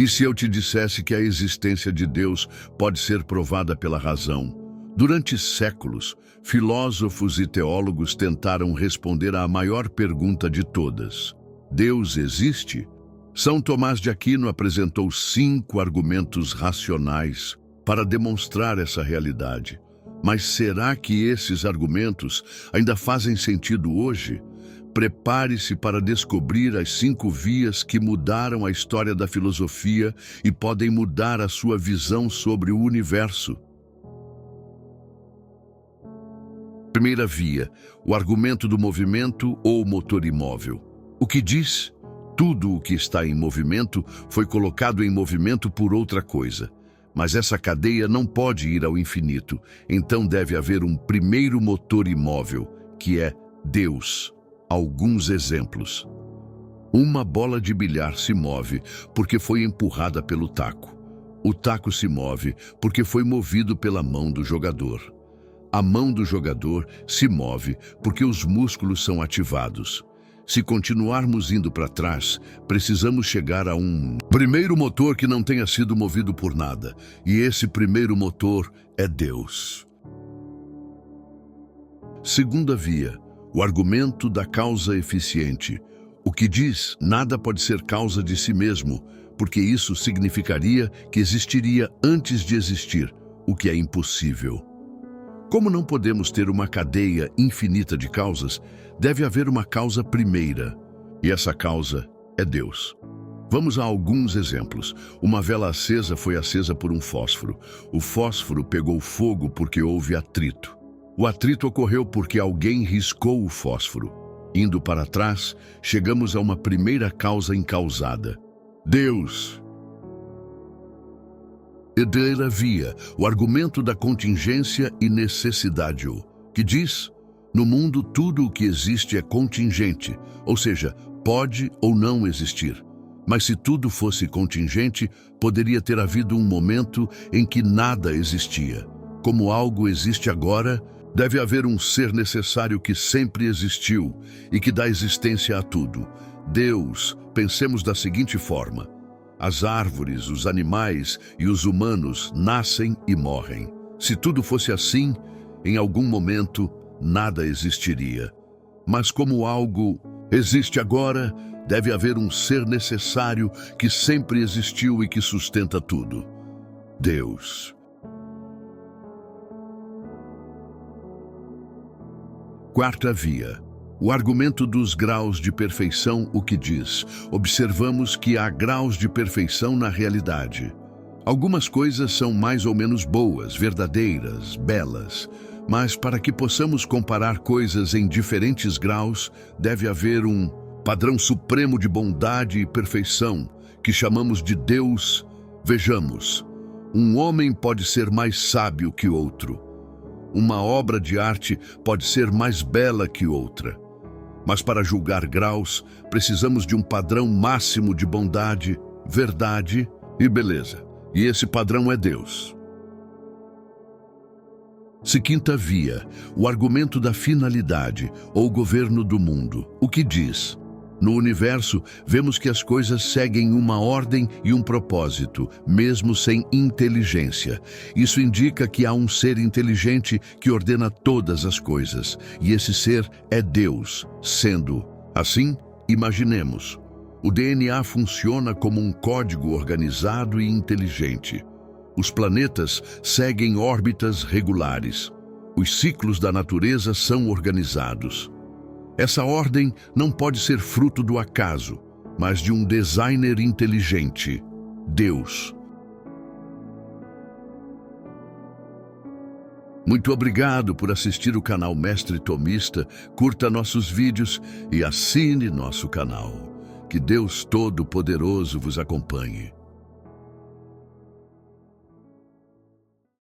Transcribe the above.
E se eu te dissesse que a existência de Deus pode ser provada pela razão? Durante séculos, filósofos e teólogos tentaram responder à maior pergunta de todas: Deus existe? São Tomás de Aquino apresentou 5 argumentos racionais para demonstrar essa realidade. Mas será que esses argumentos ainda fazem sentido hoje? Prepare-se para descobrir as 5 vias que mudaram a história da filosofia e podem mudar a sua visão sobre o universo. Primeira via, o argumento do movimento ou motor imóvel. O que diz? Tudo o que está em movimento foi colocado em movimento por outra coisa. Mas essa cadeia não pode ir ao infinito, então deve haver um primeiro motor imóvel, que é Deus. Alguns exemplos. Uma bola de bilhar se move porque foi empurrada pelo taco. O taco se move porque foi movido pela mão do jogador. A mão do jogador se move porque os músculos são ativados. Se continuarmos indo para trás, precisamos chegar a um primeiro motor que não tenha sido movido por nada. E esse primeiro motor é Deus. Segunda via, o argumento da causa eficiente. O que diz, nada pode ser causa de si mesmo, porque isso significaria que existiria antes de existir, o que é impossível. Como não podemos ter uma cadeia infinita de causas, deve haver uma causa primeira, e essa causa é Deus. Vamos a alguns exemplos. Uma vela acesa foi acesa por um fósforo. O fósforo pegou fogo porque houve atrito. O atrito ocorreu porque alguém riscou o fósforo. Indo para trás, chegamos a uma primeira causa incausada: Deus. Terceira via, o argumento da contingência e necessidade, que diz: no mundo tudo o que existe é contingente, ou seja, pode ou não existir. Mas se tudo fosse contingente, poderia ter havido um momento em que nada existia. Como algo existe agora, deve haver um ser necessário que sempre existiu e que dá existência a tudo. Deus, pensemos da seguinte forma: as árvores, os animais e os humanos nascem e morrem. Se tudo fosse assim, em algum momento, nada existiria. Mas como algo existe agora, deve haver um ser necessário que sempre existiu e que sustenta tudo: Deus. Quarta via, o argumento dos graus de perfeição. O que diz? Observamos que há graus de perfeição na realidade. Algumas coisas são mais ou menos boas, verdadeiras, belas. Mas para que possamos comparar coisas em diferentes graus, deve haver um padrão supremo de bondade e perfeição, que chamamos de Deus. Vejamos, um homem pode ser mais sábio que outro. Uma obra de arte pode ser mais bela que outra. Mas para julgar graus, precisamos de um padrão máximo de bondade, verdade e beleza. E esse padrão é Deus. Quinta via, o argumento da finalidade ou governo do mundo. O que diz? No universo, vemos que as coisas seguem uma ordem e um propósito, mesmo sem inteligência. Isso indica que há um ser inteligente que ordena todas as coisas, e esse ser é Deus. Sendo assim, imaginemos, o DNA funciona como um código organizado e inteligente. Os planetas seguem órbitas regulares. Os ciclos da natureza são organizados. Essa ordem não pode ser fruto do acaso, mas de um designer inteligente, Deus. Muito obrigado por assistir o canal Mestre Tomista, curta nossos vídeos e assine nosso canal. Que Deus Todo-Poderoso vos acompanhe.